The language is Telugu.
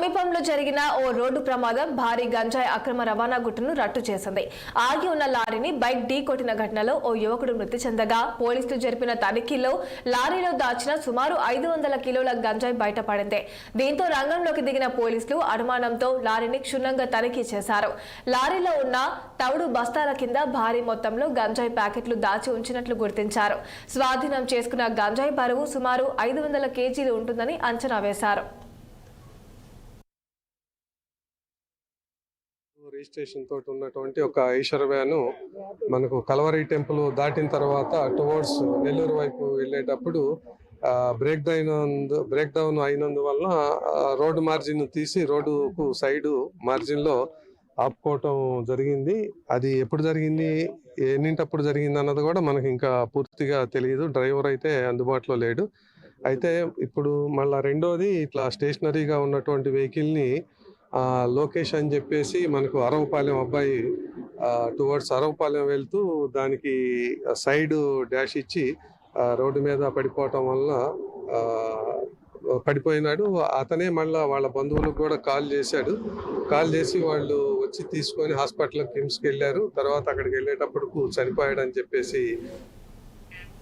సమీపంలో జరిగిన ఓ రోడ్డు ప్రమాదం భారీ గంజాయి అక్రమ రవాణా గుట్టును రట్టు చేసింది. ఆగి ఉన్న లారీని బైక్ ఢీ కొట్టిన ఘటనలో ఓ యువకుడు మృతి చెందగా పోలీసులు జరిపిన తనిఖీల్లో లారీలో దాచిన సుమారు 500 కిలోల గంజాయి బయటపడింది. దీంతో రంగంలోకి దిగిన పోలీసులు అనుమానంతో లారీని క్షుణ్ణంగా తనిఖీ చేశారు. లారీలో ఉన్న తవుడు బస్తాల కింద భారీ మొత్తంలో గంజాయి ప్యాకెట్లు దాచి ఉంచినట్లు గుర్తించారు. స్వాధీనం చేసుకున్న గంజాయి బరువు సుమారు 500 కేజీలు ఉంటుందని అంచనా వేశారు. రిజిస్ట్రేషన్ తోటి ఉన్నటువంటి ఒక ఐషర్ వ్యాను మనకు కల్వరి టెంపుల్ దాటిన తర్వాత టువర్డ్స్ నెల్లూరు వైపు వెళ్ళేటప్పుడు బ్రేక్ డౌన్ అయినందువలన రోడ్డు మార్జిన్ తీసి రోడ్డుకు సైడ్ మార్జిన్ లో ఆపుకోవటం జరిగింది. అది ఎప్పుడు జరిగింది, ఎన్నింటప్పుడు జరిగింది అన్నది కూడా మనకి ఇంకా పూర్తిగా తెలియదు. డ్రైవర్ అయితే అందుబాటులో లేడు. అయితే ఇప్పుడు మళ్ళా రెండోది ఇట్లా స్టేషనరీగా ఉన్నటువంటి వెహికల్ ని లోకేష్ అని చెప్పేసి మనకు అరవపాలెం అబ్బాయి టువర్డ్స్ అరవపాలెం వెళ్తూ దానికి సైడ్ డాష్ ఇచ్చి రోడ్డు మీద పడిపోవటం వలన పడిపోయినాడు. అతనే మళ్ళా వాళ్ళ బంధువులకు కూడా కాల్ చేసి వాళ్ళు వచ్చి తీసుకొని హాస్పిటల్ కిమ్స్కి వెళ్ళారు. తర్వాత అక్కడికి వెళ్ళేటప్పుడు చనిపోయాడని చెప్పేసి